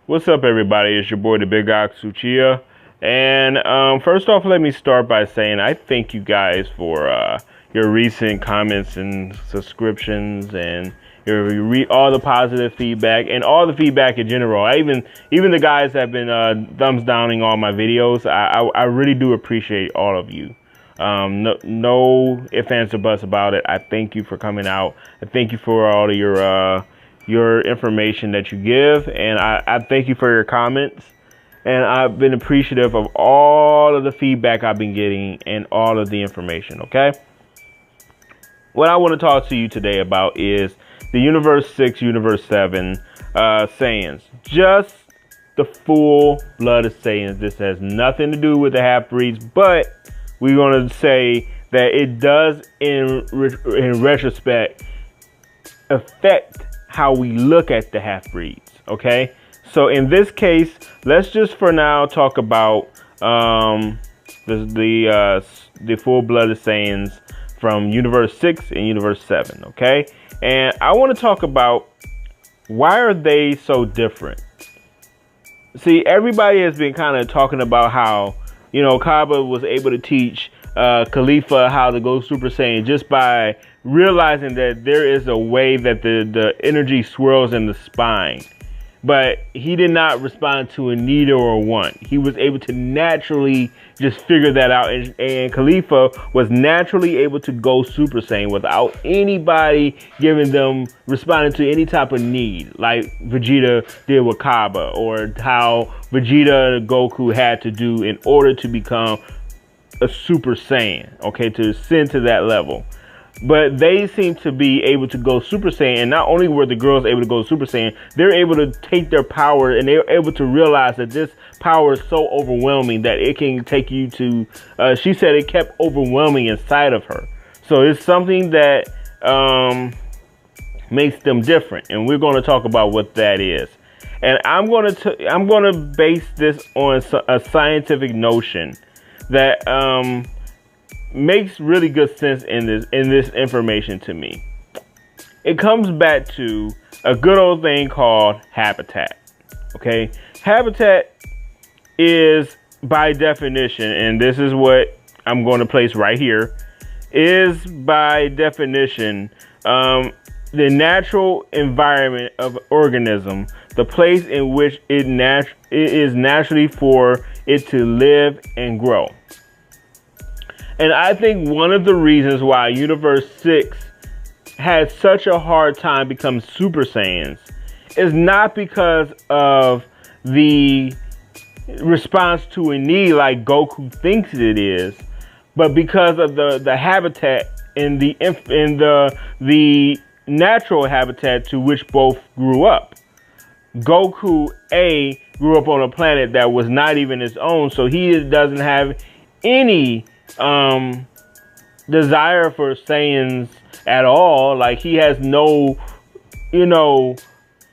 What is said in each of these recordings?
What's up, everybody? It's your boy, the Big Ox Uchiha. And first off, let me start by saying I thank you guys for your recent comments and subscriptions and all the positive feedback and all the feedback in general. Even the guys that have been thumbs downing all my videos. I really do appreciate all of you. No ifs, ands, or buts about it. I thank you for coming out. I thank you for all of your information that you give, and I thank you for your comments. And I've been appreciative of all of the feedback I've been getting and all of the information. Okay, what I want to talk to you today about is the Universe 6, Universe 7 Saiyans. Just the full-blooded Saiyans. This has nothing to do with the half-breeds, but we're going to say that it does, in retrospect, affect how we look at the half-breeds. Okay, so in this case, let's just for now talk about the full-blooded Saiyans from Universe 6 and Universe 7. Okay, and I want to talk about why are they so different. See, everybody has been kind of talking about how, you know, Kaba was able to teach Khalifa how to go Super Saiyan just by realizing that there is a way that the energy swirls in the spine. But he did not respond to a need or a want. He was able to naturally just figure that out. And Khalifa was naturally able to go Super Saiyan without anybody responding to any type of need, like Vegeta did with Kaba, or how Vegeta and Goku had to do in order to become a Super Saiyan, okay, to ascend to that level. But they seem to be able to go Super Saiyan, and not only were the girls able to go Super Saiyan, they're able to take their power, and they're able to realize that this power is so overwhelming that it can take you to, she said it kept overwhelming inside of her. So it's something that makes them different, and we're going to talk about what that is. And I'm going to base this on a scientific notion that makes really good sense in this information to me. It comes back to a good old thing called habitat. Okay, habitat is, by definition, and this is what I'm going to place right here, is by definition the natural environment of an organism, the place in which it is naturally for it to live and grow. And I think one of the reasons why Universe 6 had such a hard time becoming Super Saiyans is not because of the response to a need like Goku thinks it is, but because of the habitat and the natural habitat to which both grew up. Goku grew up on a planet that was not even his own, so he doesn't have any desire for Saiyans at all. Like, he has no,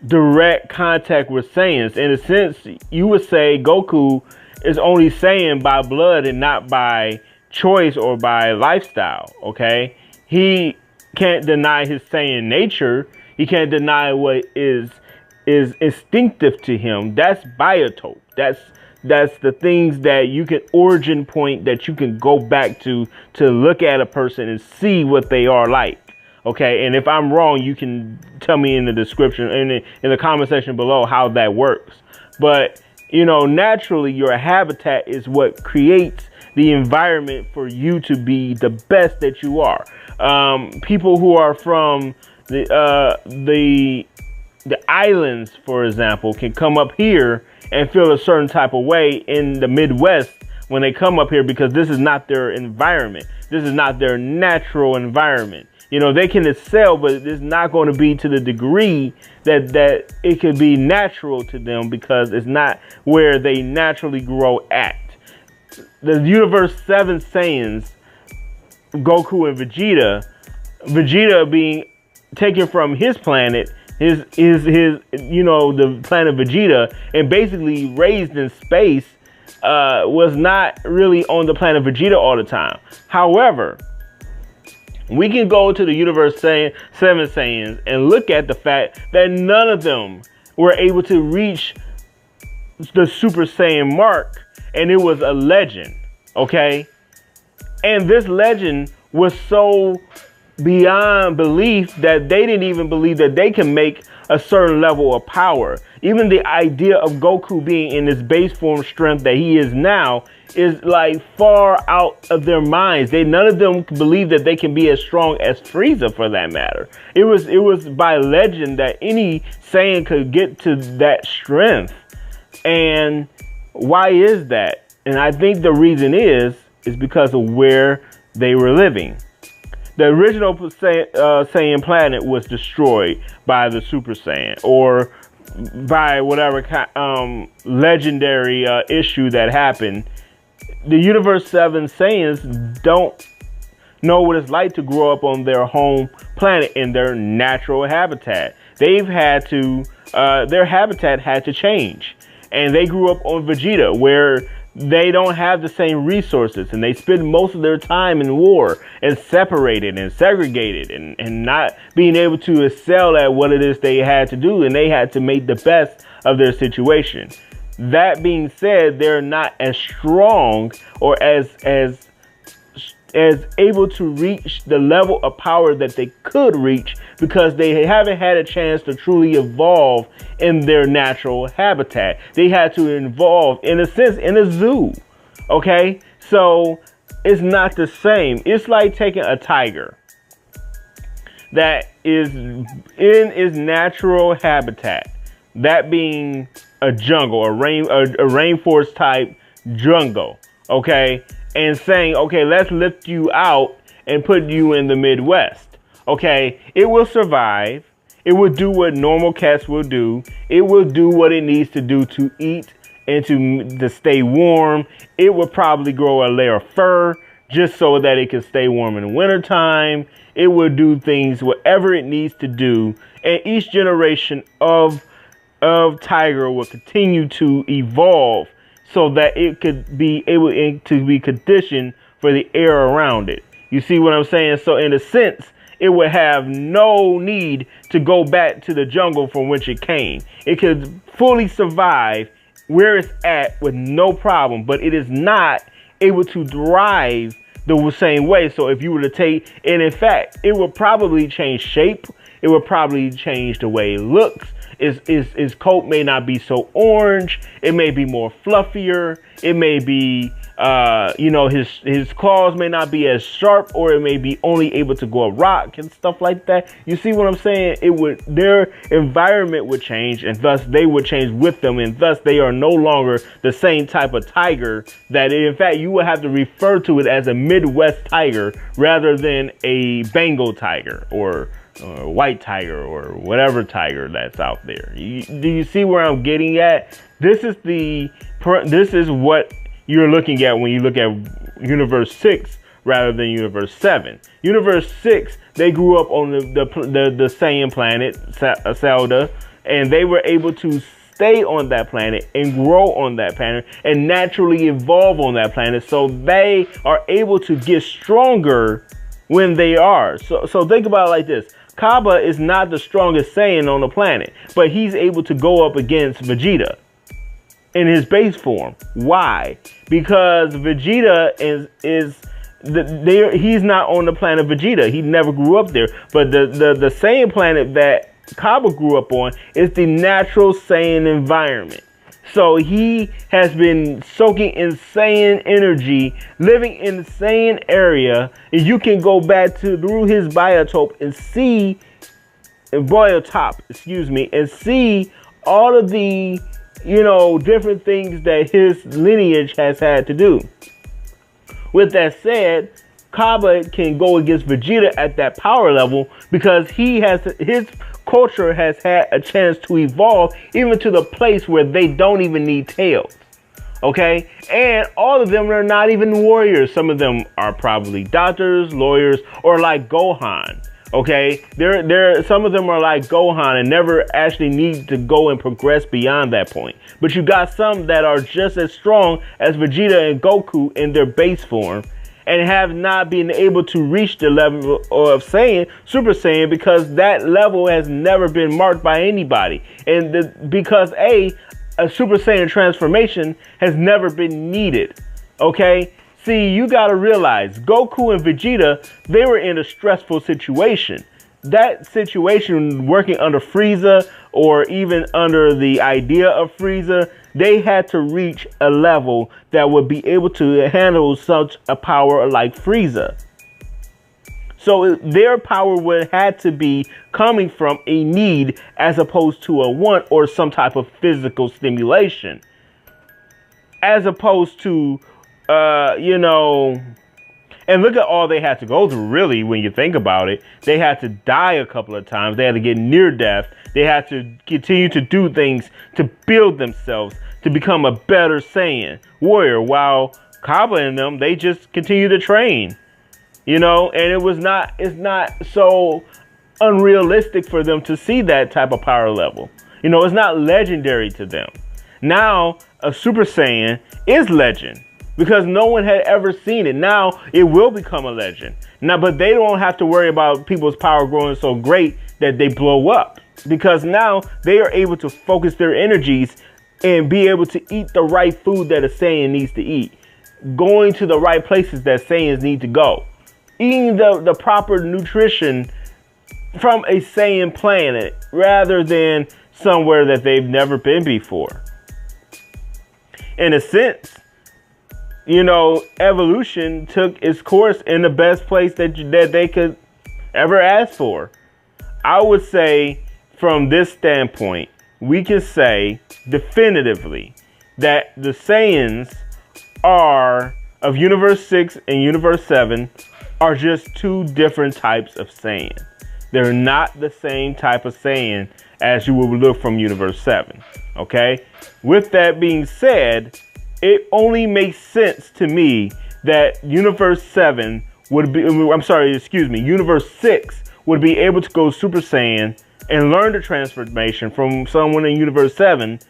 direct contact with Saiyans. In a sense, you would say Goku is only Saiyan by blood and not by choice or by lifestyle. Okay, he can't deny his Saiyan nature. He can't deny what is instinctive to him. That's biotope. That's the things that you can origin point, that you can go back to look at a person and see what they are like. Okay, and if I'm wrong, you can tell me in the description, in the comment section below, how that works. But naturally, your habitat is what creates the environment for you to be the best that you are. People who are from the islands, for example, can come up here and feel a certain type of way in the Midwest when they come up here, because this is not their environment. This is not their natural environment. They can excel, but it's not going to be to the degree that it could be natural to them, because it's not where they naturally grow at. The Universe 7 Saiyans, Goku and Vegeta being taken from his planet, the planet Vegeta, and basically raised in space, was not really on the planet Vegeta all the time. However, we can go to the Universe 7 Saiyans and look at the fact that none of them were able to reach the Super Saiyan mark, and it was a legend, okay? And this legend was so beyond belief that they didn't even believe that they can make a certain level of power. Even the idea of Goku being in this base form strength that he is now is like far out of their minds. None of them believe that they can be as strong as Frieza, for that matter. It was by legend that any Saiyan could get to that strength. And why is that? And I think the reason is because of where they were living. The original Saiyan planet was destroyed by the Super Saiyan, or by whatever legendary issue that happened. The Universe 7 Saiyans don't know what it's like to grow up on their home planet in their natural habitat. They've had to, their habitat had to change. And they grew up on Vegeta, where they don't have the same resources, and they spend most of their time in war and separated and segregated and not being able to excel at what it is they had to do, and they had to make the best of their situation. That being said, they're not as strong or as able to reach the level of power that they could reach, because they haven't had a chance to truly evolve in their natural habitat. They had to evolve, in a sense, in a zoo. Okay? So it's not the same. It's like taking a tiger that is in its natural habitat, that being a jungle, a rainforest type jungle, okay, and saying, okay, let's lift you out and put you in the Midwest. Okay, it will survive. It will do what normal cats will do. It will do what it needs to do to eat and to stay warm. It will probably grow a layer of fur just so that it can stay warm in the wintertime. It will do things, whatever it needs to do. And each generation of tiger will continue to evolve so that it could be able to be conditioned for the air around it. You see what I'm saying? So in a sense, it would have no need to go back to the jungle from which it came. It could fully survive where it's at with no problem, but it is not able to thrive the same way. So if you were to take, and in fact, it would probably change shape. It would probably change the way it looks. His coat may not be so orange. It may be more fluffier. It may be, his claws may not be as sharp, or it may be only able to go a rock and stuff like that. You see what I'm saying? Their environment would change, and thus they would change with them, and thus they are no longer the same type of tiger that, in fact, you would have to refer to it as a Midwest tiger rather than a Bengal tiger or white tiger or whatever tiger that's out there. Do you see where I'm getting at? This is what you're looking at when you look at Universe 6 rather than Universe 7. Universe 6, they grew up on the Saiyan planet, Zelda, and they were able to stay on that planet and grow on that planet and naturally evolve on that planet, so they are able to get stronger when they are. So think about it like this. Kaba is not the strongest Saiyan on the planet, but he's able to go up against Vegeta in his base form. Why? Because Vegeta he's not on the planet Vegeta. He never grew up there. But the Saiyan planet that Kaba grew up on is the natural Saiyan environment. So he has been soaking in Saiyan energy, living in the Saiyan area, and you can go back through his biotope and see all of the, different things that his lineage has had to do. With that said, Kaba can go against Vegeta at that power level because his culture has had a chance to evolve even to the place where they don't even need tails. Okay? And all of them are not even warriors. Some of them are probably doctors, lawyers, or like Gohan. Okay? Some of them are like Gohan and never actually need to go and progress beyond that point. But you got some that are just as strong as Vegeta and Goku in their base form, and have not been able to reach the level of Super Saiyan, because that level has never been marked by anybody. And because a Super Saiyan transformation has never been needed. Okay? See, you gotta realize, Goku and Vegeta, they were in a stressful situation. That situation, working under Frieza, or even under the idea of Frieza, they had to reach a level that would be able to handle such a power like Frieza. So their power would had to be coming from a need as opposed to a want or some type of physical stimulation. As opposed to, you know, and look at all they had to go through, really, when you think about it. They had to die a couple of times. They had to get near death. They had to continue to do things to build themselves, to become a better Saiyan warrior, while Kaba and them, they just continue to train. You know, and it's not so unrealistic for them to see that type of power level. You know, it's not legendary to them. Now, a Super Saiyan is legend because no one had ever seen it. Now, it will become a legend. Now, but they don't have to worry about people's power growing so great that they blow up, because now they are able to focus their energies and be able to eat the right food that a Saiyan needs to eat, going to the right places that Saiyans need to go, eating the proper nutrition from a Saiyan planet rather than somewhere that they've never been before. In a sense, you know, evolution took its course in the best place that they could ever ask for. I would say from this standpoint, we can say definitively that the Saiyans are of Universe 6 and Universe 7 are just two different types of Saiyan. They're not the same type of Saiyan as you would look from Universe 7. Okay? With that being said, it only makes sense to me that Universe 7 would be, Universe 6 would be able to go Super Saiyan and learn the transformation from someone in Universe 7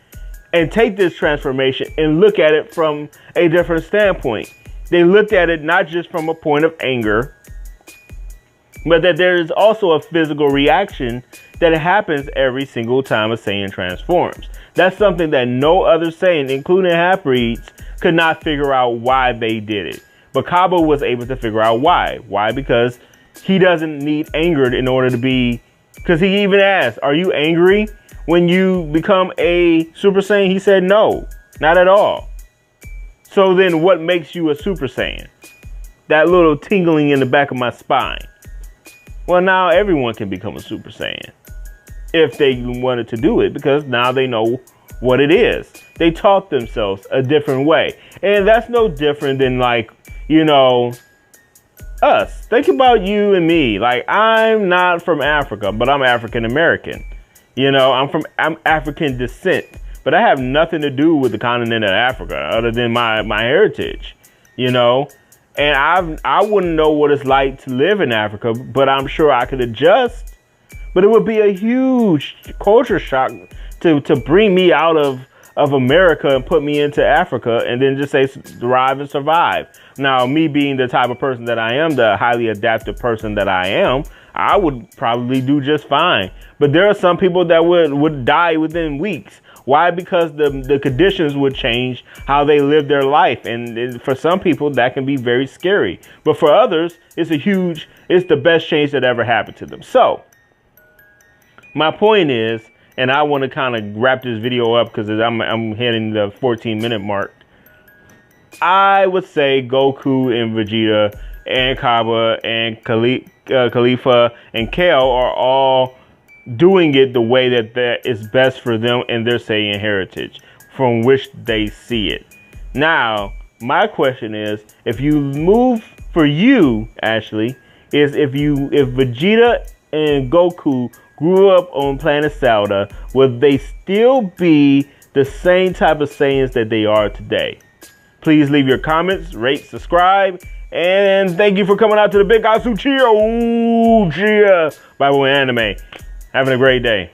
and take this transformation and look at it from a different standpoint. They looked at it not just from a point of anger, but that there is also a physical reaction that happens every single time a Saiyan transforms. That's something that no other Saiyan, including half-breeds, could not figure out why they did it. But Kaba was able to figure out why. Why? Because he doesn't need anger in order to be... Because he even asked, are you angry when you become a Super Saiyan? He said no, not at all. So then what makes you a Super Saiyan? That little tingling in the back of my spine. Well, now everyone can become a Super Saiyan if they wanted to do it, because now they know what it is. They taught themselves a different way. And that's no different than, like, you know, us. Think about you and me. Like, I'm not from Africa, but I'm African American. You know, I'm African descent, but I have nothing to do with the continent of Africa other than my heritage, you know. And I wouldn't know what it's like to live in Africa, but I'm sure I could adjust. But it would be a huge culture shock to bring me out of America and put me into Africa and then just say thrive and survive. Now, me being the type of person that I am, the highly adaptive person that I am, I would probably do just fine. But there are some people that would die within weeks. Why? Because the conditions would change how they live their life. And for some people, that can be very scary. But for others, it's the best change that ever happened to them. So, my point is, and I want to kind of wrap this video up because I'm hitting the 14-minute mark. I would say Goku and Vegeta and Kaba and Khalifa and Kale are all doing it the way that is best for them and their Saiyan heritage, from which they see it. Now, my question is, if you move for you, Ashley, is if Vegeta and Goku grew up on planet Zelda, would they still be the same type of Saiyans that they are today? Please leave your comments, rate, subscribe, and thank you for coming out to the Big Asu Cheer. Ooh, cheer. Bible and anime. Having a great day.